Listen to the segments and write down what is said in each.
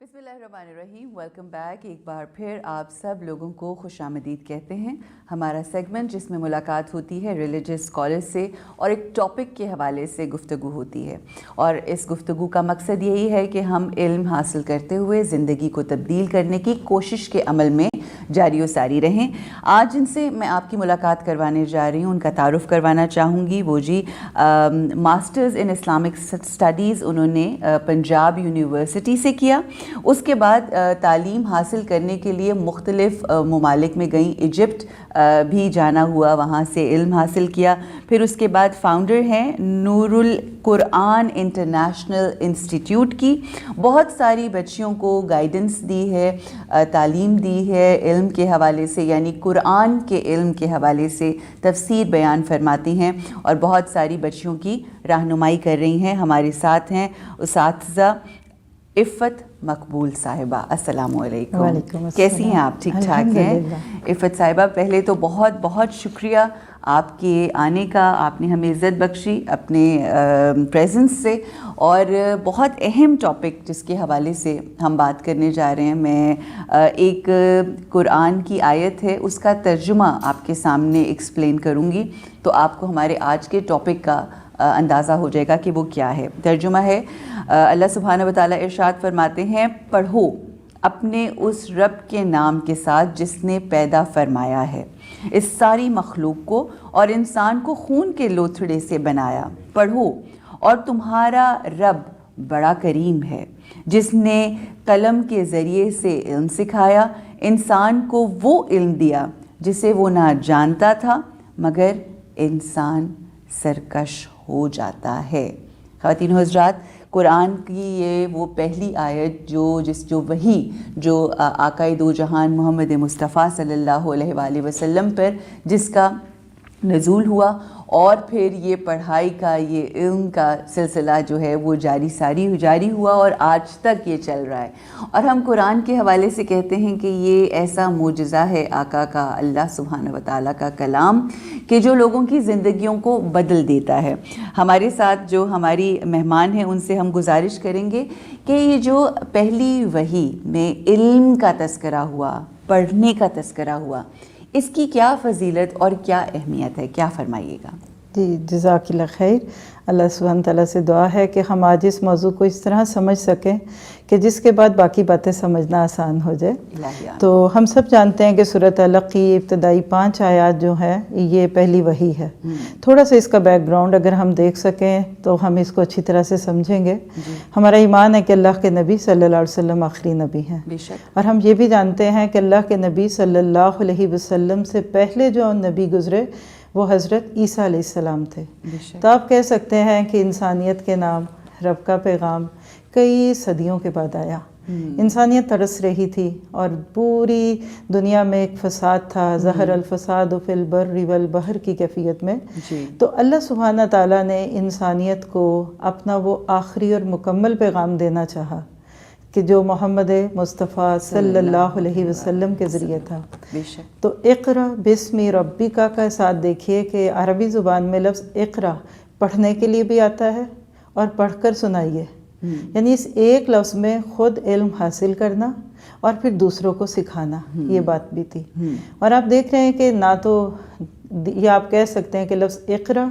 بسم اللہ الرحمن الرحیم. Welcome back. ایک بار پھر آپ سب لوگوں کو خوش آمدید کہتے ہیں. ہمارا سیگمنٹ جس میں ملاقات ہوتی ہے ریلیجس اسکالر سے اور ایک ٹاپک کے حوالے سے گفتگو ہوتی ہے، اور اس گفتگو کا مقصد یہی ہے کہ ہم علم حاصل کرتے ہوئے زندگی کو تبدیل کرنے کی کوشش کے عمل میں جاری و ساری رہیں. آج جن سے میں آپ کی ملاقات کروانے جا رہی ہوں ان کا تعارف کروانا چاہوں گی. وہ جی ماسٹرز ان اسلامک اسٹڈیز انہوں نے پنجاب یونیورسٹی سے کیا. اس کے بعد تعلیم حاصل کرنے کے لیے مختلف ممالک میں گئیں. ایجپٹ بھی جانا ہوا، وہاں سے علم حاصل کیا. پھر اس کے بعد فاؤنڈر ہیں نور القرآن انٹرنیشنل انسٹیٹیوٹ کی. بہت ساری بچیوں کو گائیڈنس دی ہے، تعلیم دی ہے علم کے حوالے سے، یعنی قرآن کے علم کے حوالے سے تفسیر بیان فرماتی ہیں اور بہت ساری بچیوں کی رہنمائی کر رہی ہیں. ہمارے ساتھ ہیں اساتذہ عفت مقبول صاحبہ. السلام علیکم. وعلیکم السلام. کیسی ہیں آپ؟ ٹھیک ٹھاک ہیں؟ عفت صاحبہ پہلے تو بہت بہت شکریہ آپ کے آنے کا. آپ نے ہمیں عزت بخشی اپنے پریزنس سے، اور بہت اہم ٹاپک جس کے حوالے سے ہم بات کرنے جا رہے ہیں. میں ایک قرآن کی آیت ہے، اس کا ترجمہ آپ کے سامنے ایکسپلین کروں گی تو آپ کو ہمارے آج کے ٹاپک کا اندازہ ہو جائے گا کہ وہ کیا ہے. ترجمہ ہے، اللہ سبحانہ وتعالیٰ ارشاد فرماتے ہیں، پڑھو اپنے اس رب کے نام کے ساتھ جس نے پیدا فرمایا ہے اس ساری مخلوق کو اور انسان کو خون کے لوتھڑے سے بنایا. پڑھو اور تمہارا رب بڑا کریم ہے جس نے قلم کے ذریعے سے علم سکھایا، انسان کو وہ علم دیا جسے وہ نہ جانتا تھا مگر انسان سرکش ہو جاتا ہے. خواتین و حضرات، قرآن کی یہ وہ پہلی آیت جو وحی جو آقائے دو جہان محمد مصطفیٰ صلی اللہ علیہ وآلہ وسلم پر جس کا نزول ہوا، اور پھر یہ پڑھائی کا، یہ علم کا سلسلہ جو ہے وہ جاری ہوا اور آج تک یہ چل رہا ہے. اور ہم قرآن کے حوالے سے کہتے ہیں کہ یہ ایسا معجزہ ہے آقا کا، اللہ سبحانہ وتعالیٰ کا کلام، کہ جو لوگوں کی زندگیوں کو بدل دیتا ہے. ہمارے ساتھ جو ہماری مہمان ہیں ان سے ہم گزارش کریں گے کہ یہ جو پہلی وحی میں علم کا تذکرہ ہوا، پڑھنے کا تذکرہ ہوا، اس کی کیا فضیلت اور کیا اہمیت ہے، کیا فرمائیے گا؟ جی جزاک اللہ خیر. اللہ سبحانہ تعالیٰ سے دعا ہے کہ ہم آج اس موضوع کو اس طرح سمجھ سکیں کہ جس کے بعد باقی باتیں سمجھنا آسان ہو جائے. تو ہم سب جانتے ہیں کہ سورۃ علق کی ابتدائی 5 آیات جو ہیں یہ پہلی وحی ہے. تھوڑا سا اس کا بیک گراؤنڈ اگر ہم دیکھ سکیں تو ہم اس کو اچھی طرح سے سمجھیں گے. ہمارا ایمان ہے کہ اللہ کے نبی صلی اللہ علیہ وسلم آخری نبی ہیں، اور ہم یہ بھی جانتے ہیں کہ اللہ کے نبی صلی اللہ علیہ وسلم سے پہلے جو نبی گزرے وہ حضرت عیسیٰ علیہ السلام تھے. تو آپ کہہ سکتے ہیں کہ انسانیت کے نام، رب کا پیغام کئی صدیوں کے بعد آیا. انسانیت ترس رہی تھی اور پوری دنیا میں ایک فساد تھا، ظہر الفساد فی البر والبحر کی کیفیت میں. تو اللہ سبحانہ تعالیٰ نے انسانیت کو اپنا وہ آخری اور مکمل پیغام دینا چاہا کہ جو محمد مصطفیٰ صلی اللہ علیہ وسلم کے ذریعے تھا. تو اقرا بسم ربک کا ساتھ دیکھیے کہ عربی زبان میں لفظ اقرا پڑھنے کے لیے بھی آتا ہے اور پڑھ کر سنائیے، یعنی اس ایک لفظ میں خود علم حاصل کرنا اور پھر دوسروں کو سکھانا، یہ بات بھی تھی. اور آپ دیکھ رہے ہیں کہ نہ تو یہ آپ کہہ سکتے ہیں کہ لفظ اقرا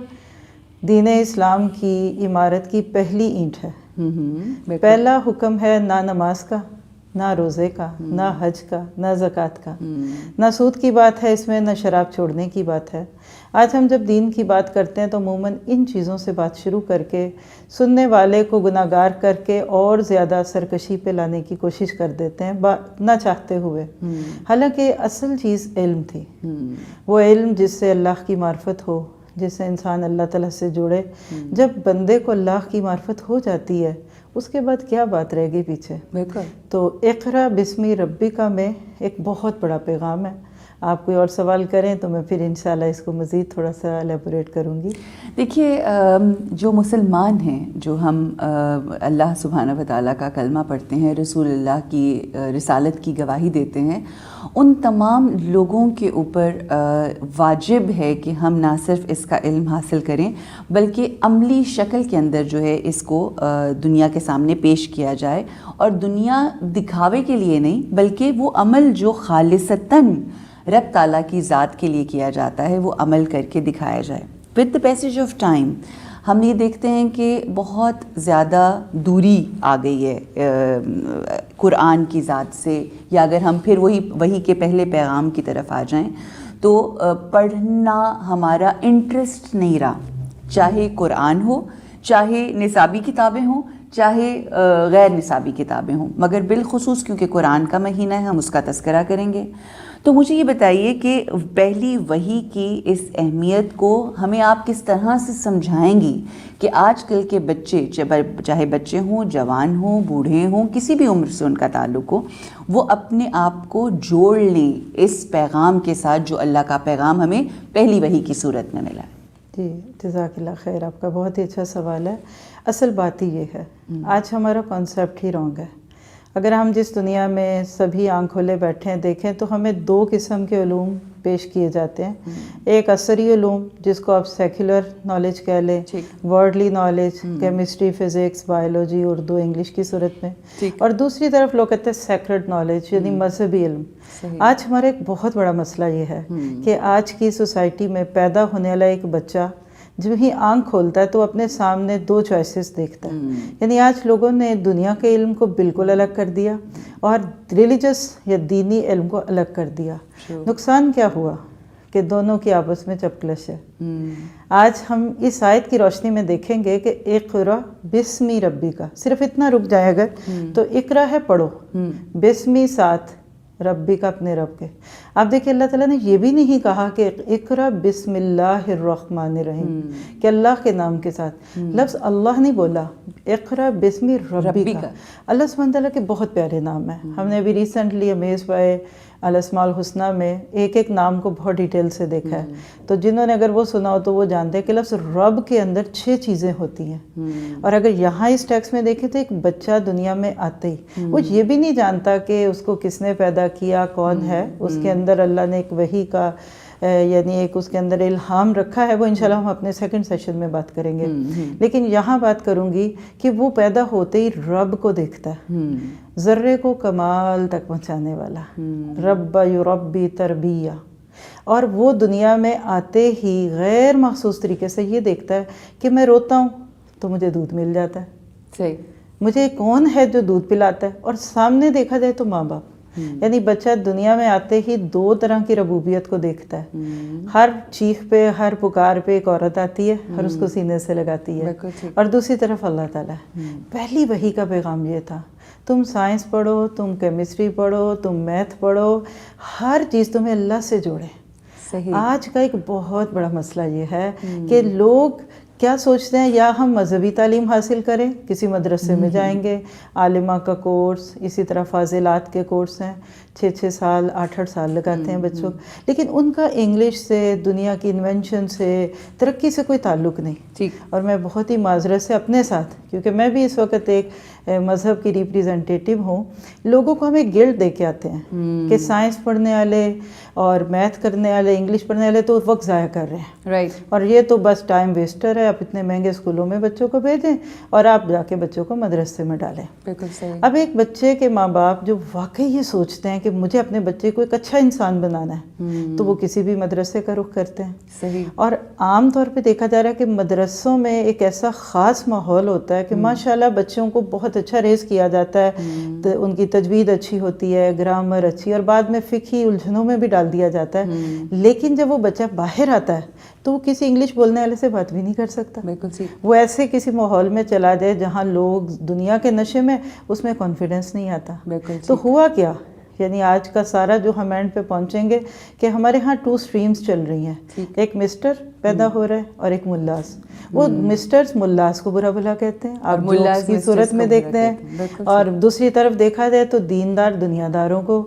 دین اسلام کی عمارت کی پہلی اینٹ ہے. پہلا حکم ہے نہ نماز کا، نہ روزے کا، نہ حج کا، نہ زکوٰۃ کا، نہ سود کی بات ہے اس میں، نہ شراب چھوڑنے کی بات ہے. آج ہم جب دین کی بات کرتے ہیں تو عموماً ان چیزوں سے بات شروع کر کے سننے والے کو گناہ گار کر کے اور زیادہ سرکشی پہ لانے کی کوشش کر دیتے ہیں نہ چاہتے ہوئے. حالانکہ اصل چیز علم تھی، وہ علم جس سے اللہ کی معرفت ہو، جس سے انسان اللہ تعالیٰ سے جڑے. جب بندے کو اللہ کی معرفت ہو جاتی ہے اس کے بعد کیا بات رہ گئی پیچھے؟ تو اقرا بسم ربک میں ایک بہت بڑا پیغام ہے. آپ کوئی اور سوال کریں تو میں پھر انشاءاللہ اس کو مزید تھوڑا سا الیبوریٹ کروں گی. دیکھیے جو مسلمان ہیں، جو ہم اللہ سبحانہ و تعالیٰ کا کلمہ پڑھتے ہیں، رسول اللہ کی رسالت کی گواہی دیتے ہیں، ان تمام لوگوں کے اوپر واجب ہے کہ ہم نہ صرف اس کا علم حاصل کریں بلکہ عملی شکل کے اندر جو ہے اس کو دنیا کے سامنے پیش کیا جائے، اور دنیا دکھاوے کے لیے نہیں بلکہ وہ عمل جو خالصتاً رب تعالیٰ کی ذات کے لیے کیا جاتا ہے وہ عمل کر کے دکھایا جائے. With the passage of time ہم یہ دیکھتے ہیں کہ بہت زیادہ دوری آ گئی ہے قرآن کی ذات سے، یا اگر ہم پھر وہی کے پہلے پیغام کی طرف آ جائیں تو پڑھنا ہمارا انٹرسٹ نہیں رہا، چاہے قرآن ہو، چاہے نصابی کتابیں ہوں، چاہے غیر نصابی کتابیں ہوں، مگر بالخصوص کیونکہ قرآن کا مہینہ ہے ہم اس کا تذکرہ کریں گے. تو مجھے یہ بتائیے کہ پہلی وحی کی اس اہمیت کو ہمیں آپ کس طرح سے سمجھائیں گی کہ آج کل کے بچے، چاہے بچے ہوں، جوان ہوں، بوڑھے ہوں، کسی بھی عمر سے ان کا تعلق ہو، وہ اپنے آپ کو جوڑ لیں اس پیغام کے ساتھ جو اللہ کا پیغام ہمیں پہلی وحی کی صورت میں ملا ہے. جی جزاک اللہ خیر، آپ کا بہت ہی اچھا سوال ہے. اصل بات ہی یہ ہے، آج ہمارا کانسیپٹ ہی رانگ ہے. اگر ہم جس دنیا میں سبھی آنکھ کھولے بیٹھے ہیں دیکھیں تو ہمیں دو قسم کے علوم پیش کیے جاتے ہیں. ایک عصری علوم جس کو آپ سیکولر نالج کہہ لیں، ورڈلی knowledge, chemistry, physics, biology, Urdu, English کی صورت میں، اور دوسری طرف لوگ کہتے ہیں سیکرڈ نالج یعنی مذہبی علم. آج ہمارا ایک بہت بڑا مسئلہ یہ ہے کہ آج کی سوسائٹی میں پیدا ہونے والا ایک بچہ جو ہی آنکھ کھولتا ہے تو اپنے سامنے دو چوائسز دیکھتا ہے. یعنی آج لوگوں نے دنیا کے علم کو بالکل الگ کر دیا اور ریلیجس یا دینی علم کو الگ کر دیا. نقصان کیا ہوا کہ دونوں کی آپس میں چپکلش ہے. آج ہم اس آیت کی روشنی میں دیکھیں گے کہ اقرا بسمی ربی کا، صرف اتنا رک جائے اگر تو اقرا ہے پڑھو، بسمی ساتھ ربی کا اپنے رب کے. آپ دیکھیں اللہ تعالیٰ نے یہ بھی نہیں کہا کہ اقرا بسم اللہ الرحمن الرحیم کہ اللہ کے نام کے ساتھ، لفظ اللہ نہیں بولا، اقرا بسم ربی کا. اللہ سبحانہ تعالیٰ کے بہت پیارے نام ہیں. ہم نے ابھی ریسنٹلی امیز بائے الاسماء الحسنہ میں ایک نام کو بہت ڈیٹیل سے دیکھا ہے. تو جنہوں نے اگر وہ سنا ہو تو وہ جانتے ہیں کہ لفظ رب کے اندر 6 چیزیں ہوتی ہیں. اور اگر یہاں اس ٹیکسٹ میں دیکھیں تو ایک بچہ دنیا میں آتے ہی وہ یہ بھی نہیں جانتا کہ اس کو کس نے پیدا کیا، کون ہے. اس کے اندر اللہ نے ایک وحی کا یعنی ایک اس کے اندر الہام رکھا ہے. وہ انشاءاللہ ہم اپنے سیکنڈ سیشن میں بات کریں گے. لیکن یہاں بات کروں گی کہ وہ پیدا ہوتے ہی رب کو دیکھتا ہے، ذرے کو کمال تک پہنچانے والا، رب یربی تربیہ. اور وہ دنیا میں آتے ہی غیر محسوس طریقے سے یہ دیکھتا ہے کہ میں روتا ہوں تو مجھے دودھ مل جاتا ہے. صحیح. مجھے کون ہے جو دودھ پلاتا ہے؟ اور سامنے دیکھا جائے تو ماں باپ. یعنی بچہ دنیا میں آتے ہی 2 طرح کی ربوبیت کو دیکھتا ہے. ہر چیخ پہ، ہر پکار پہ ایک عورت آتی ہے اور اس کو سینے سے لگاتی ہے، اور دوسری طرف اللہ تعالیٰ. پہلی وحی کا پیغام یہ تھا، تم سائنس پڑھو، تم کیمسٹری پڑھو، تم میتھ پڑھو، ہر چیز تمہیں اللہ سے جوڑے. آج کا ایک بہت بڑا مسئلہ یہ ہے کہ لوگ کیا سوچتے ہیں، یا ہم مذہبی تعلیم حاصل کریں، کسی مدرسے میں جائیں گے، عالمہ کا کورس، اسی طرح فاضلات کے کورس ہیں، 6 سال 8 سال لگاتے ہیں بچوں، لیکن ان کا انگلش سے، دنیا کی انوینشن سے، ترقی سے کوئی تعلق نہیں. اور میں بہت ہی معذرت سے اپنے ساتھ، کیونکہ میں بھی اس وقت ایک مذہب کی ریپریزنٹیٹیو ہوں، لوگوں کو ہمیں گلٹ دے کے آتے ہیں کہ سائنس پڑھنے والے اور میتھ کرنے والے، انگلش پڑھنے والے تو وقت ضائع کر رہے ہیں. رائٹ. اور یہ تو بس ٹائم ویسٹر ہے، آپ اتنے مہنگے اسکولوں میں بچوں کو بھیجیں اور آپ جا کے بچوں کو مدرسے میں ڈالیں. بالکل صحیح. اب ایک بچے کے ماں باپ جو واقعی یہ سوچتے ہیں کہ مجھے اپنے بچے کو ایک اچھا انسان بنانا ہے تو وہ کسی بھی مدرسے کا رخ کرتے ہیں. صحیح. اور عام طور پہ دیکھا جا رہا ہے کہ مدرسوں میں ایک ایسا خاص ماحول ہوتا ہے کہ ماشاءاللہ بچوں کو بہت اچھا ریز کیا جاتا ہے، تو ان کی تجوید اچھی ہوتی ہے، گرامر اچھی، اور بعد میں فقہی الجھنوں میں بھی ڈال دیا جاتا ہے. لیکن جب وہ بچہ باہر آتا ہے تو وہ کسی انگلش بولنے والے سے بات بھی نہیں کر سکتا. بالکل. وہ ایسے کسی ماحول میں چلا جائے جہاں لوگ دنیا کے نشے میں، اس میں کانفیڈنس نہیں آتا. تو ہوا کیا، یعنی آج کا سارا جو ہم اینڈ پہ پہنچیں گے کہ ہمارے ہاں 2 سٹریمز چل رہی ہیں. ایک مسٹر پیدا ہو رہا ہے اور ایک ملاس. وہ مسٹرز ملاس کو برا بھلا کہتے ہیں، آپ ملاس کی صورت میں دیکھتے ہیں، اور دوسری طرف دیکھا جائے تو دیندار دنیا داروں کو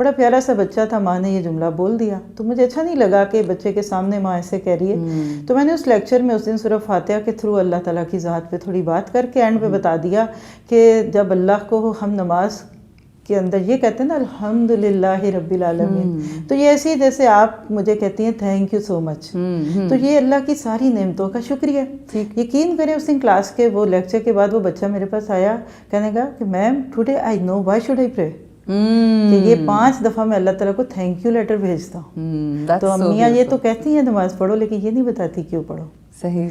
بڑا پیارا سا بچہ تھا، ماں نے یہ جملہ بول دیا تو مجھے اچھا نہیں لگا کہ بچے کے سامنے ماں ایسے کہہ رہی ہے. تو میں نے اس لیکچر میں اس دن سورہ فاتحہ کے تھرو اللہ تعالیٰ کی ذات پہ تھوڑی بات کر کے اینڈ پہ بتا دیا کہ جب اللہ کو ہم نماز کے اندر یہ کہتے ہیں نا الحمدللہ رب العالمین، تو یہ ایسی جیسے آپ مجھے کہتی ہیں تھینک یو سو مچ، تو یہ اللہ کی ساری نعمتوں کا شکریہ. یقین کریں اس دن کلاس کے وہ لیکچر کے بعد وہ بچہ میرے پاس آیا، کہنے گا کہ ma'am today I know why should I pray, کہ یہ 5 دفعہ میں اللہ تعالیٰ کو تھینک یو لیٹر بھیجتا ہوں. تو امیاں یہ تو کہتی ہیں نماز پڑھو، لیکن یہ نہیں بتاتی کیوں پڑھو. صحیح.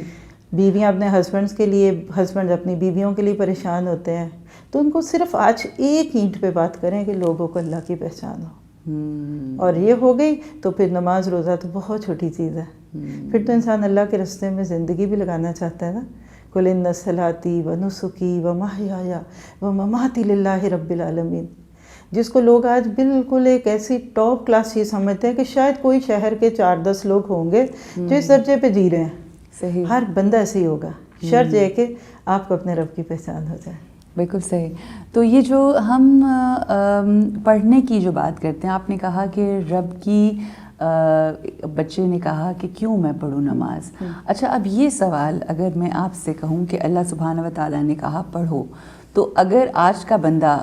بیویاں اپنے ہسبینڈس کے لیے، ہسبینڈ اپنی بیویوں کے لیے پریشان ہوتے ہیں، تو ان کو صرف آج ایک اینٹ پہ بات کریں کہ لوگوں کو اللہ کی پہچان ہو، اور یہ ہو گئی تو پھر نماز روزہ تو بہت چھوٹی چیز ہے. پھر تو انسان اللہ کے رستے میں زندگی بھی لگانا چاہتا ہے نا. قل ان صلاتی و نسکی و محیای و مماتی للہ رب العالمین، جس کو لوگ آج بالکل ایک ایسی ٹاپ کلاس چیز سمجھتے ہیں کہ شاید کوئی شہر کے 4-10 لوگ ہوں گے جو اس درجے پہ جی رہے ہیں. صحیح. ہر بندہ ایسے ہی ہوگا، شرط یہ کہ آپ کو اپنے رب کی پہچان ہو جائے. بالکل صحیح. تو یہ جو ہم پڑھنے کی جو بات کرتے ہیں، آپ نے کہا کہ رب کی، بچے نے کہا کہ کیوں میں پڑھوں نماز. اچھا، اب یہ سوال اگر میں آپ سے کہوں کہ اللہ سبحانہ و تعالیٰ نے کہا پڑھو، تو اگر آج کا بندہ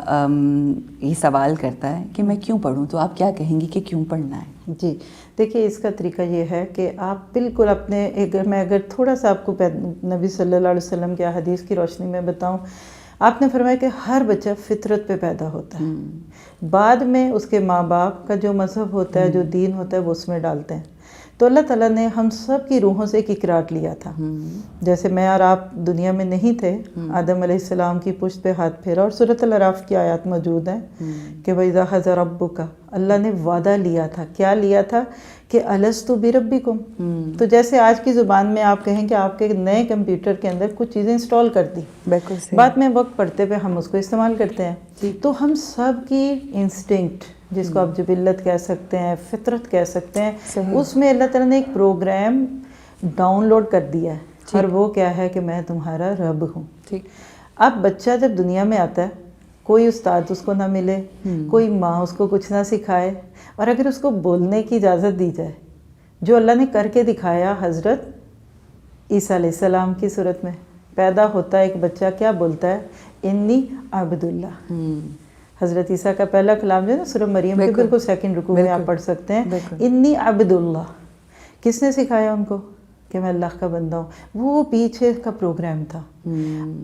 یہ سوال کرتا ہے کہ میں کیوں پڑھوں، تو آپ کیا کہیں گی کہ کیوں پڑھنا ہے؟ جی دیکھیے، اس کا طریقہ یہ ہے کہ آپ بالکل اپنے، اگر تھوڑا سا آپ کو نبی صلی اللہ علیہ وسلم کی حدیث کی روشنی میں بتاؤں، آپ نے فرمایا کہ ہر بچہ فطرت پہ پیدا ہوتا ہے، بعد میں اس کے ماں باپ کا جو مذہب ہوتا ہے، جو دین ہوتا ہے، وہ اس میں ڈالتے ہیں. تو اللہ تعالیٰ نے ہم سب کی روحوں سے ایک اقرار لیا تھا. جیسے میں اور آپ دنیا میں نہیں تھے، آدم علیہ السلام کی پشت پہ ہاتھ پھیرا، اور سورۃ الاعراف کی آیات موجود ہیں کہ وَإِذَا أَخَذَ رَبُّكَ، اللہ نے وعدہ لیا تھا. کیا لیا تھا؟ کہ أَلَسْتُ بِرَبِّكُمْ. تو جیسے آج کی زبان میں آپ کہیں کہ آپ کے نئے کمپیوٹر کے اندر کچھ چیزیں انسٹال کر دی، بعد میں وقت پڑھتے پہ ہم اس کو استعمال کرتے ہیں. تو ہم سب کی انسٹنکٹ، جس کو آپ جبلت کہہ سکتے ہیں، فطرت کہہ سکتے ہیں، اس میں اللہ تعالیٰ نے ایک پروگرام ڈاؤن لوڈ کر دیا ہے، اور وہ کیا ہے کہ میں تمہارا رب ہوں. اب بچہ جب دنیا میں آتا ہے، کوئی استاد اس کو نہ ملے، کوئی ماں اس کو کچھ نہ سکھائے، اور اگر اس کو بولنے کی اجازت دی جائے، جو اللہ نے کر کے دکھایا حضرت عیسیٰ علیہ السلام کی صورت میں، پیدا ہوتا ہے ایک بچہ، کیا بولتا ہے؟ انی عبد اللہ. حضرت عیسیٰ کا پہلا کلام جو ہے نا سورہ مریم کے بالکل سیکنڈ رکوع میں آپ پڑھ سکتے ہیں، انی عبد اللہ. کس نے سکھایا ان کو کہ میں اللہ کا بندہ ہوں؟ وہ پیچھے کا پروگرام تھا.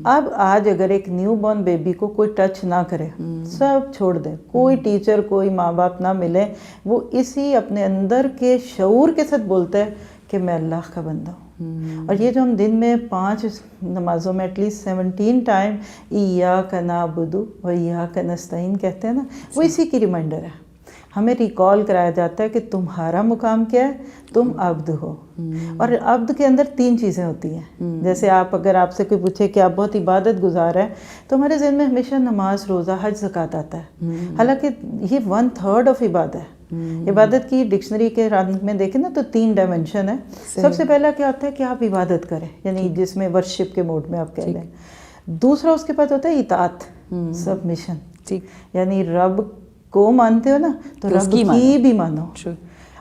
اب آج اگر ایک نیو بورن بیبی کو کوئی ٹچ نہ کرے، سب چھوڑ دیں، کوئی ٹیچر، کوئی ماں باپ نہ ملے، وہ اسی اپنے اندر کے شعور کے ساتھ بولتا ہے کہ میں اللہ کا بندہ ہوں. اور یہ جو ہم دن میں 5 نمازوں میں ایٹ لیسٹ 17 ٹائم ایاک نعبد و ایاک نستعین کہتے ہیں نا، وہ اسی کی ریمائنڈر ہے. ہمیں ریکال کرایا جاتا ہے کہ تمہارا مقام کیا ہے، تم عبد ہو. اور عبد کے اندر 3 چیزیں ہوتی ہیں. جیسے اگر آپ سے کوئی پوچھے کہ آپ بہت عبادت گزار ہیں، تو ہمارے ذہن میں ہمیشہ نماز، روزہ، حج، زکوٰۃ آتا ہے. حالانکہ یہ 1/3 آف عبادت ہے. عبادت کی ڈکشنری کے رنگ میں دیکھیں نا تو 3 ڈائمنشن ہے. سب سے پہلا کیا ہوتا ہے کہ آپ عبادت کریں، یعنی جس میں ورشپ کے موڈ میں آپ کہہ لیں. دوسرا اس کے بعد ہوتا ہے اطاعت، سبمیشن، یعنی رب کو مانتے ہو نا تو رب کی بھی مانو.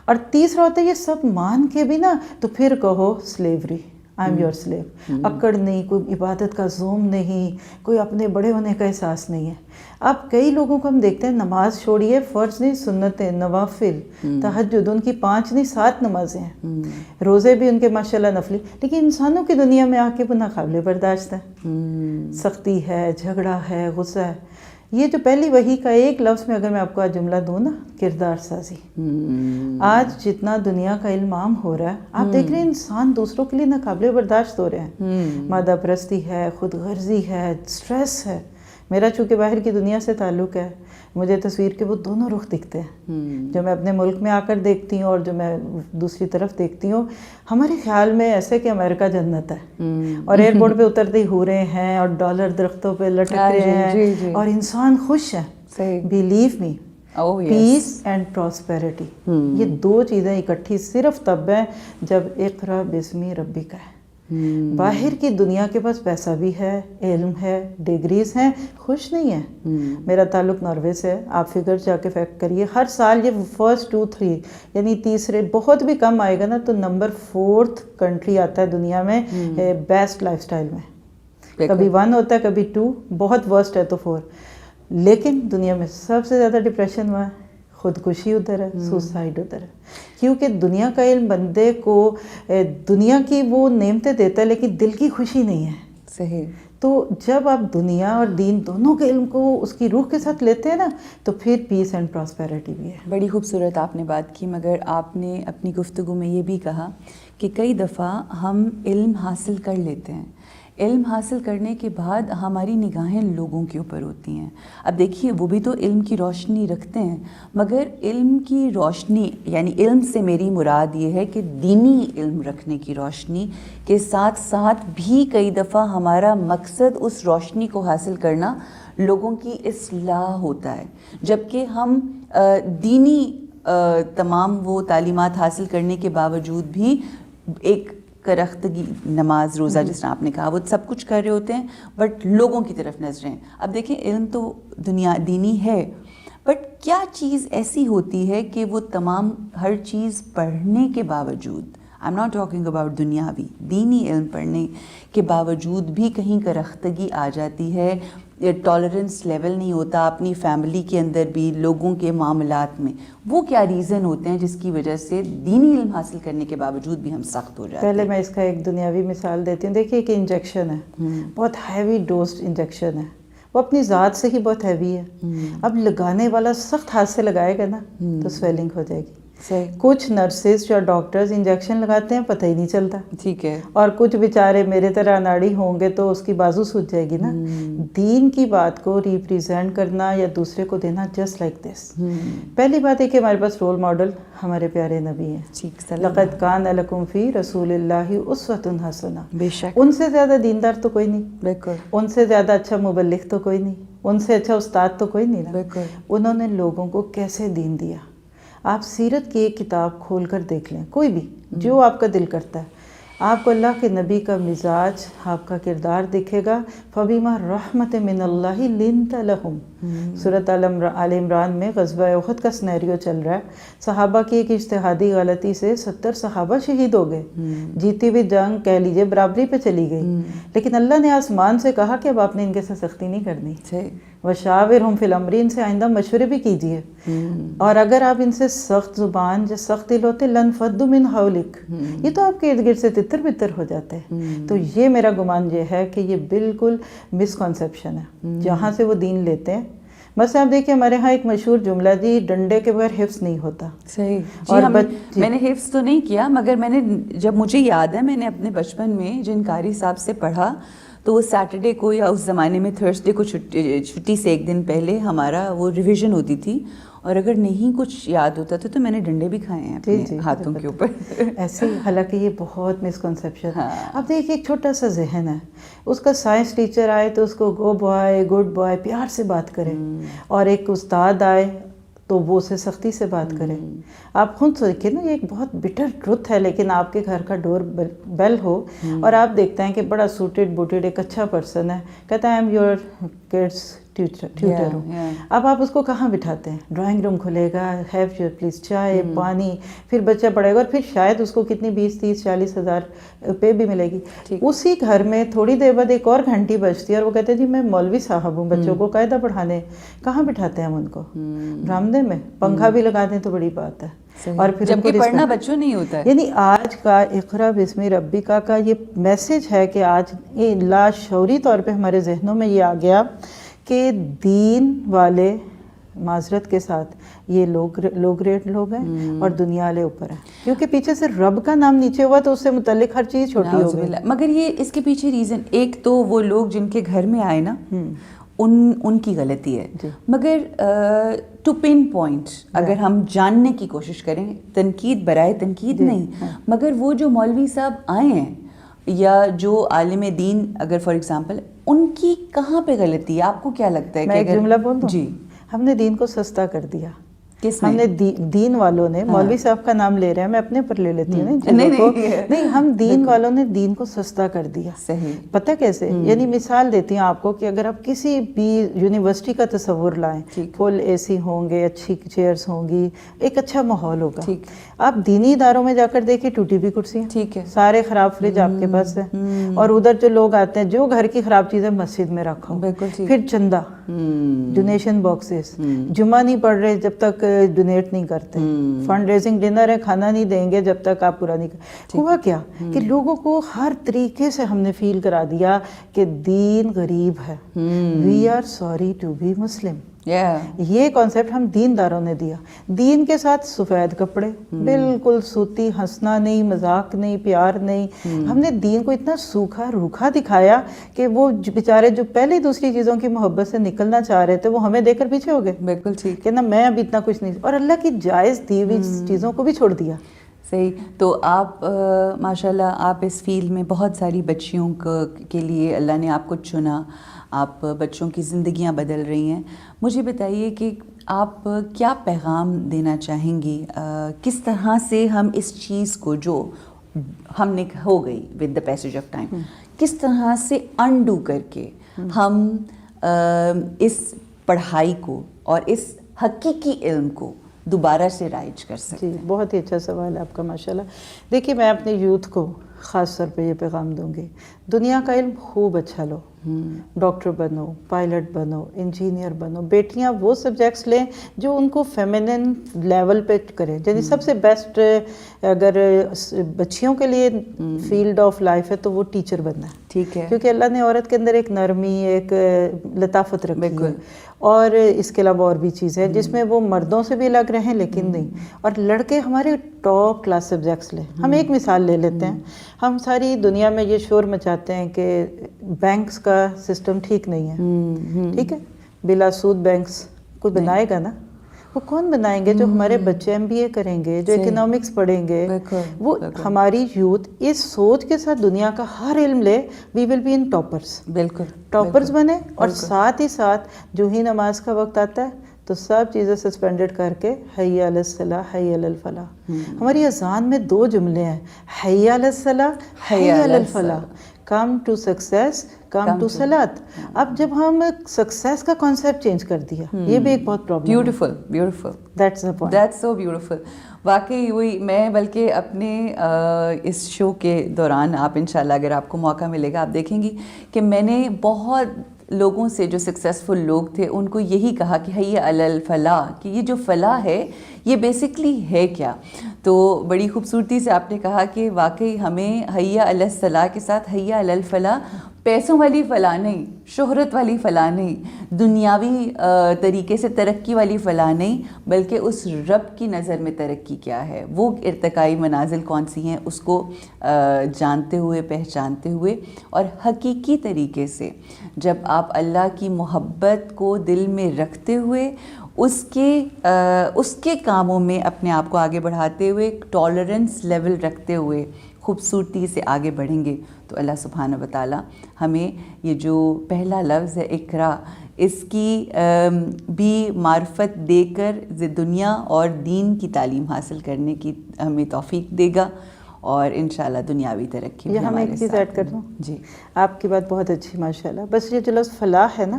اور تیسرا ہوتا ہے یہ سب مان کے بھی نا تو پھر کہو slavery, I am your slave. اکڑ نہیں، کوئی عبادت کا زوم نہیں، کوئی اپنے بڑے ہونے کا احساس نہیں ہے. اب کئی لوگوں کو ہم دیکھتے ہیں نماز چھوڑیے، فرض نہیں، سنتیں، نوافل، تہجد، ان کی 5 نہیں 7 نمازیں ہیں، روزے بھی ان کے ماشاءاللہ نفلی، لیکن انسانوں کی دنیا میں آ کے وہ ناقابل برداشت ہے. سختی ہے، جھگڑا ہے، غصہ ہے. یہ جو پہلی وحی کا ایک لفظ میں اگر میں آپ کو آج جملہ دوں نا، کردار سازی. آج جتنا دنیا کا علم عام ہو رہا ہے، آپ دیکھ رہے ہیں انسان دوسروں کے لیے ناقابل برداشت ہو رہے ہیں. مادہ پرستی ہے، خود غرضی ہے، سٹریس ہے. میرا چونکہ باہر کی دنیا سے تعلق ہے، مجھے تصویر کے وہ دونوں رخ دکھتے ہیں جو میں اپنے ملک میں آ کر دیکھتی ہوں اور جو میں دوسری طرف دیکھتی ہوں. ہمارے خیال میں ایسے کہ امریکہ جنت ہے، اور ایئرپورٹ پہ اترتے ہی ہو رہے ہیں اور ڈالر درختوں پہ لٹک رہے ہیں اور انسان خوش ہے. Believe me, piece and prosperity, یہ 2 چیزیں اکٹھی صرف تب ہیں جب اقرا بسمی ربک ہے. باہر کی دنیا کے پاس پیسہ بھی ہے، علم ہے، ڈگریز ہیں، خوش نہیں ہے. میرا تعلق ناروے سے ہے. آپ فگر جا کے فیکٹ کریے، ہر سال یہ فرسٹ 2-3 یعنی تیسرے بہت بھی کم آئے گا نا تو نمبر 4 کنٹری آتا ہے دنیا میں بیسٹ لائف سٹائل میں. کبھی 1 ہوتا ہے، کبھی 2، بہت ورسٹ ہے تو 4. لیکن دنیا میں سب سے زیادہ ڈپریشن ہوا ہے، خودکشی ادھر ہے، سوسائڈ ادھر ہے. کیونکہ دنیا کا علم بندے کو دنیا کی وہ نعمتیں دیتا ہے لیکن دل کی خوشی نہیں ہے. صحیح. تو جب آپ دنیا اور دین دونوں کے علم کو اس کی روح کے ساتھ لیتے ہیں نا تو پھر پیس اینڈ پراسپیرٹی بھی ہے. بڑی خوبصورت آپ نے بات کی، مگر آپ نے اپنی گفتگو میں یہ بھی کہا کہ کئی دفعہ ہم علم حاصل کر لیتے ہیں، علم حاصل کرنے کے بعد ہماری نگاہیں لوگوں کے اوپر ہوتی ہیں. اب دیکھیے وہ بھی تو علم کی روشنی رکھتے ہیں، مگر علم کی روشنی یعنی علم سے میری مراد یہ ہے کہ دینی علم رکھنے کی روشنی کے ساتھ ساتھ بھی کئی دفعہ ہمارا مقصد اس روشنی کو حاصل کرنا لوگوں کی اصلاح ہوتا ہے. جبکہ ہم دینی تمام وہ تعلیمات حاصل کرنے کے باوجود بھی ایک کرختگی، نماز روزہ جس طرح آپ نے کہا، وہ سب کچھ کر رہے ہوتے ہیں بٹ لوگوں کی طرف نظریں. اب دیکھیں علم تو دنیا دینی ہے، بٹ کیا چیز ایسی ہوتی ہے کہ وہ تمام ہر چیز پڑھنے کے باوجود، I am not talking about دنیاوی، دینی علم پڑھنے کے باوجود بھی کہیں کرختگی آ جاتی ہے، ٹالرنس لیول نہیں ہوتا اپنی فیملی کے اندر بھی، لوگوں کے معاملات میں. وہ کیا ریزن ہوتے ہیں جس کی وجہ سے دینی علم حاصل کرنے کے باوجود بھی ہم سخت ہو جاتے ہیں؟ پہلے میں اس کا ایک دنیاوی مثال دیتی ہوں. دیکھیے کہ انجیکشن ہے، بہت ہیوی ڈوزڈ انجیکشن ہے، وہ اپنی ذات سے ہی بہت ہیوی ہے. اب لگانے والا سخت ہاتھ سے لگائے گا نا تو سویلنگ ہو جائے گی. کچھ نرسز یا ڈاکٹرز انجیکشن لگاتے ہیں پتہ ہی نہیں چلتا، ٹھیک ہے، اور کچھ بیچارے میرے طرح اناڑی ہوں گے تو اس کی بازو سوج جائے گی نا. دین کی بات کو ریپریزینٹ کرنا یا دوسرے کو دینا جسٹ لائک دس. پہلی بات ہے کہ ہمارے پاس رول ماڈل ہمارے پیارے نبی ہیں. لقد کان لکم فی رسول اللہ اسوۃ حسنہ. بے شک ان سے زیادہ دیندار تو کوئی نہیں، بالکل. ان سے زیادہ اچھا مبلغ تو کوئی نہیں، ان سے اچھا استاد تو کوئی نہیں. بالکل. انہوں نے لوگوں کو کیسے دین دیا. آپ سیرت کی ایک کتاب کھول کر دیکھ لیں، کوئی بھی جو آپ کا دل کرتا ہے، آپ کو اللہ کے نبی کا مزاج، آپ کا کردار دکھے گا. فَبِمَا رَحْمَةٍ مِّنَ اللَّهِ لِنْتَ لَهُمْ. سورۃ آل عمران میں غزوہ احد کا سنیریو چل رہا ہے. صحابہ کی ایک اجتہادی غلطی سے 70 صحابہ شہید ہو گئے. جیتی ہوئی جنگ کہہ لیجیے برابری پہ چلی گئی، لیکن اللہ نے آسمان سے کہا کہ اب آپ نے ان کے ساتھ سختی نہیں کرنی. وَشَاوِرْهُمْ فِي الْأَمْرِ، ان سے آئندہ مشورے بھی کیجیے. اور اگر آپ ان سے سخت زبان یا سخت دل ہوتے لَنْفَضُّوا مِنْ حَوْلِكَ، یہ تو آپ کے ارد گرد سے تتر بتر ہو جاتے ہیں. تو یہ میرا گمان یہ ہے کہ یہ بالکل مسکنسیپشن ہے جہاں سے وہ دین لیتے ہیں. بس آپ دیکھیں ہمارے ہاں ایک مشہور جملہ جی، ڈنڈے کے بغیر حفظ نہیں ہوتا. صحیح. اور میں نے حفظ تو نہیں کیا، مگر میں نے جب مجھے یاد ہے میں نے اپنے بچپن میں جن قاری صاحب سے پڑھا تو وہ سیٹرڈے کو یا اس زمانے میں تھرسڈے کو چھٹی سے ایک دن پہلے ہمارا وہ ریویژن ہوتی تھی، اور اگر نہیں کچھ یاد ہوتا تھا تو میں نے ڈنڈے بھی کھائے ہیں اپنے ہاتھوں کے اوپر. ایسے ہی، حالانکہ یہ بہت مسکنسیپشن ہے. اب دیکھیے ایک چھوٹا سا ذہن ہے، اس کا سائنس ٹیچر آئے تو اس کو گو بوائے گڈ بوائے پیار سے بات کرے، اور ایک استاد آئے تو وہ اسے سختی سے بات کرے. آپ خود دیکھیں نا، یہ ایک بہت بٹر ٹروتھ ہے. لیکن آپ کے گھر کا ڈور بیل ہو اور آپ دیکھتے ہیں کہ بڑا سوٹڈ بوٹڈ ایک اچھا پرسن ہے، کہتا ہے I am your kids tutor ہوں. اب آپ اس کو کہاں بٹھاتے ہیں؟ ڈرائنگ روم کھلے گا، ہیو یور پلیز چائے پانی، پھر بچہ پڑھے گا اور پھر شاید اس کو کتنی 20-30-40 ہزار روپے بھی ملے گی. اسی گھر میں تھوڑی دیر بعد ایک اور گھنٹی بجتی ہے اور وہ کہتے ہیں جی میں مولوی صاحب ہوں، بچوں کو قاعدہ پڑھانے. کہاں بٹھاتے ہیں ہم ان کو؟ برآمدے میں. پنکھا بھی لگا دیں تو بڑی بات ہے. اور پھر جبکہ پڑھنا بچوں نہیں ہوتا ہے. یعنی آج کا اقرا بسم ربک کا یہ میسج ہے کہ آج لاشعوری طور پہ ہمارے ذہنوں میں یہ آ گیا کہ دین والے معذرت کے ساتھ یہ لو گریڈ لوگ ہیں اور دنیا والے اوپر ہیں، کیونکہ پیچھے سے رب کا نام نیچے ہوا تو اس سے متعلق ہر چیز چھوٹی ہو گئی. مگر یہ اس کے پیچھے ریزن ایک تو وہ لوگ جن کے گھر میں آئے نا ان کی غلطی ہے. مگر ٹو پن پوائنٹ اگر ہم جاننے کی کوشش کریں، تنقید برائے تنقید نہیں، مگر وہ جو مولوی صاحب آئے ہیں یا جو عالم دین اگر فار ایگزامپل، ان کی کہاں پہ غلطی ہے؟ آپ کو کیا لگتا ہے؟ میں ایک جملہ بول دوں؟ جی، ہم نے دین کو سستا کر دیا. ہم نے دین والوں نے, مولوی صاحب کا نام لے رہے ہیں, میں اپنے پر لے لیتی ہوں نہیں, ہم دین والوں نے دین کو سستا کر دیا. صحیح. پتہ کیسے؟ یعنی مثال دیتی ہوں آپ کو کہ اگر آپ کسی بھی یونیورسٹی کا تصور لائیں, فل اے سی ہوں گے, اچھی چیئرز ہوں گی, ایک اچھا ماحول ہوگا. آپ دینی اداروں میں جا کر دیکھیں, ٹوٹی بھی کرسیاں, ٹھیک ہے, سارے خراب فریج آپ کے پاس ہیں, اور ادھر جو لوگ آتے ہیں جو گھر کی خراب چیزیں مسجد میں رکھو, پھر چندہ, ڈونیشن باکسز, جمعہ نہیں پڑھ رہے جب تک ڈونیٹ نہیں کرتے, فنڈ ریزنگ ڈنر ہے, کھانا نہیں دیں گے جب تک آپ پورا نہیں کرتے. ہوا کیا کہ لوگوں کو ہر طریقے سے ہم نے فیل کرا دیا کہ دین غریب ہے. We are sorry to be Muslim. یہ کانسیپٹ ہم دینداروں نے دیا. دین کے ساتھ سفید کپڑے, بالکل سوتی, ہنسنا نہیں, مذاق نہیں, پیار نہیں. ہم نے دین کو اتنا سوکھا روکھا دکھایا کہ وہ بیچارے جو پہلے دوسری چیزوں کی محبت سے نکلنا چاہ رہے تھے وہ ہمیں دیکھ کر پیچھے ہو گئے. بالکل ٹھیک کہ نا میں اب اتنا کچھ نہیں, اور اللہ کی جائز دی ہوئی چیزوں کو بھی چھوڑ دیا. صحیح. تو آپ ماشاءاللہ آپ اس فیلڈ میں بہت ساری بچیوں کے لیے اللہ نے آپ کو چنا, آپ بچوں کی زندگیاں بدل رہی ہیں. مجھے بتائیے کہ آپ کیا پیغام دینا چاہیں گی, کس طرح سے ہم اس چیز کو جو ہم نے ہو گئی with the passage of time, کس طرح سے انڈو کر کے ہم اس پڑھائی کو اور اس حقیقی علم کو دوبارہ سے رائج کر سکتے ہیں؟ بہت ہی اچھا سوال ہے آپ کا ماشاءاللہ. دیکھیے میں اپنے یوتھ کو خاص طور پہ یہ پیغام دوں گی, دنیا کا علم خوب اچھا لو, ڈاکٹر بنو, پائلٹ بنو, انجینئر بنو. بیٹیاں وہ سبجیکٹس لیں جو ان کو فیمینن لیول پہ کریں. یعنی سب سے بیسٹ اگر بچیوں کے لیے فیلڈ آف لائف ہے تو وہ ٹیچر بننا ہے. ٹھیک ہے, کیونکہ اللہ نے عورت کے اندر ایک نرمی, ایک لطافت رکھی ہے, اور اس کے علاوہ اور بھی چیزیں جس میں وہ مردوں سے بھی الگ رہیں لیکن نہیں. اور لڑکے ہمارے ٹاپ کلاس سبجیکٹس لیں. ہم ایک مثال لے لیتے ہیں, ہم ساری دنیا میں یہ شور مچاتے ہیں کہ بینکس کا سسٹم ٹھیک نہیں ہے. ٹھیک ہے, بلا سود بینکس کوئی بنائے گا نا, وہ کون بنائیں گے؟ جو ہمارے بچے ایم بی اے کریں گے, جو اکنامکس پڑھیں گے. وہ ہماری یوتھ اس سوچ کے ساتھ دنیا کا ہر علم لے, وی ول بی ان ٹاپرز. بالکل ٹاپرز بنے, اور ساتھ ہی ساتھ جو ہی نماز کا وقت آتا ہے تو سب چیزیں سسپینڈڈ کر کے حی علی الصلاح حی علی الفلاح. ہماری اذان میں 2 جملے ہیں, حی علی الصلاح حی علی الفلاح. Come to success, come to صلات. اب جب ہم سکسیس کا کانسیپٹ چینج کر دیا, یہ بھی ایک بہت problem. Beautiful, beautiful, that's the point, that's so beautiful. واقعی وہی میں بلکہ اپنے اس شو کے دوران آپ انشاءاللہ اگر آپ کو موقع ملے گا آپ دیکھیں گی کہ میں نے بہت لوگوں سے جو سکسیزفل لوگ تھے ان کو یہی کہا کہ حی علی الفلاح, کہ یہ جو فلاح ہے یہ بیسکلی ہے کیا. تو بڑی خوبصورتی سے آپ نے کہا کہ واقعی ہمیں حی علی الصلاح کے ساتھ حی علی الفلاح, پیسوں والی فلاح نہیں, شہرت والی فلاح نہیں, دنیاوی طریقے سے ترقی والی فلاح نہیں, بلکہ اس رب کی نظر میں ترقی کیا ہے, وہ ارتقائی منازل کون سی ہیں, اس کو جانتے ہوئے, پہچانتے ہوئے, اور حقیقی طریقے سے جب آپ اللہ کی محبت کو دل میں رکھتے ہوئے اس کے کاموں میں اپنے آپ کو آگے بڑھاتے ہوئے, ٹالرنس لیول رکھتے ہوئے خوبصورتی سے آگے بڑھیں گے تو اللہ سبحانہ و تعالیٰ ہمیں یہ جو پہلا لفظ ہے اقرا, اس کی بھی معرفت دے کر دنیا اور دین کی تعلیم حاصل کرنے کی ہمیں توفیق دے گا, اور انشاءاللہ دنیاوی ترقی بھی ہم ایک چیز ایڈ کر دوں. جی, آپ کی بات بہت اچھی ماشاءاللہ. بس یہ جو لفظ فلاح ہے نا,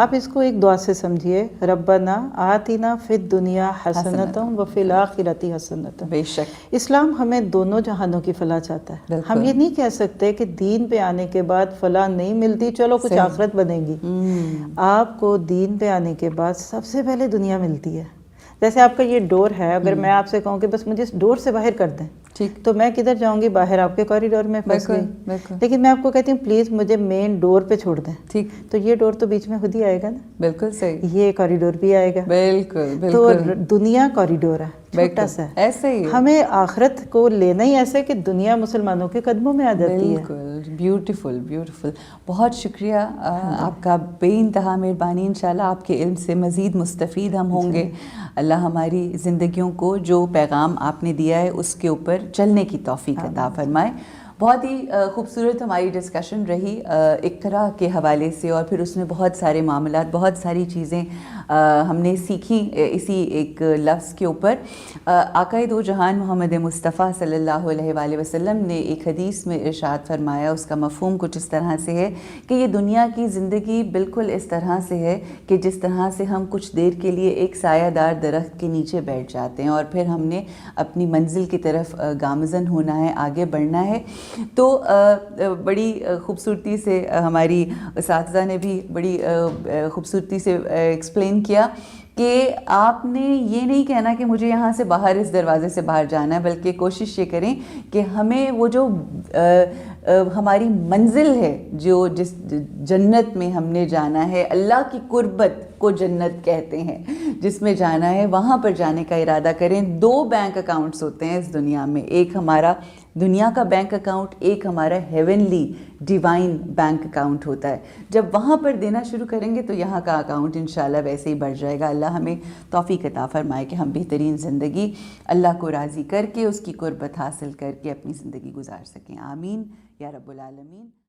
آپ اس کو ایک دعا سے سمجھیے, ربنا آتنا فی الدنیا حسنۃ وفی الآخرۃ حسنۃ. بے شک اسلام ہمیں دونوں جہانوں کی فلاح چاہتا ہے. ہم یہ نہیں کہہ سکتے کہ دین پہ آنے کے بعد فلاح نہیں ملتی, چلو کچھ آخرت بنے گی. آپ کو دین پہ آنے کے بعد سب سے پہلے دنیا ملتی ہے. جیسے آپ کا یہ ڈور ہے, اگر میں آپ سے کہوں کہ بس مجھے اس ڈور سے باہر کر دیں, ٹھیک, تو میں کدھر جاؤں گی؟ باہر آپ کے کوریڈور میں پھنس گئی. لیکن میں آپ کو کہتی ہوں پلیز مجھے مین ڈور پہ چھوڑ دیں, ٹھیک, تو یہ ڈور تو بیچ میں خود ہی آئے گا نا. بالکل صحیح, یہ کوریڈور بھی آئے گا. بالکل بالکل. تو دنیا کوریڈور ہے, چھوٹا سا. ایسے ہی ہمیں آخرت کو لینا ہی ایسے کہ دنیا مسلمانوں کے قدموں میں آ جاتی ہے. بالکل, بیوٹیفل بیوٹیفل. بہت شکریہ آپ کا, بے انتہا مہربانی. انشاءاللہ آپ کے علم سے مزید مستفید ہم ہوں گے. اللہ ہماری زندگیوں کو جو پیغام آپ نے دیا ہے اس کے اوپر چلنے کی توفیق عطا فرمائے. بہت ہی خوبصورت ہماری ڈسکشن رہی اقرا کے حوالے سے، اور پھر اس میں بہت سارے معاملات، بہت ساری چیزیں ہم نے سیکھی اسی ایک لفظ کے اوپر۔ آقائے دو جہان محمد مصطفیٰ صلی اللہ علیہ وآلہ وسلم نے ایک حدیث میں ارشاد فرمایا، اس کا مفہوم کچھ اس طرح سے ہے کہ یہ دنیا کی زندگی بالکل اس طرح سے ہے کہ جس طرح سے ہم کچھ دیر کے لیے ایک سایہ دار درخت کے نیچے بیٹھ جاتے ہیں اور پھر ہم نے اپنی منزل کی طرف گامزن ہونا ہے، آگے بڑھنا ہے۔ تو بڑی خوبصورتی سے ہماری اساتذہ نے بھی بڑی خوبصورتی سے ایکسپلین کیا کہ آپ نے یہ نہیں کہنا کہ مجھے یہاں سے باہر اس دروازے سے باہر جانا ہے، بلکہ کوشش یہ کریں کہ ہمیں وہ جو ہماری منزل ہے، جو جس جنت میں ہم نے جانا ہے، اللہ کی قربت کو جنت کہتے ہیں، جس میں جانا ہے وہاں پر جانے کا ارادہ کریں۔ 2 بینک اکاؤنٹس ہوتے ہیں اس دنیا میں، ایک ہمارا دنیا کا بینک اکاؤنٹ، ایک ہمارا ہیونلی ڈیوائن بینک اکاؤنٹ ہوتا ہے۔ جب وہاں پر دینا شروع کریں گے تو یہاں کا اکاؤنٹ انشاءاللہ ویسے ہی بڑھ جائے گا۔ اللہ ہمیں توفیق عطا فرمائے کہ ہم بہترین زندگی اللہ کو راضی کر کے، اس کی قربت حاصل کر کے اپنی زندگی گزار سکیں۔ آمین یا رب العالمین۔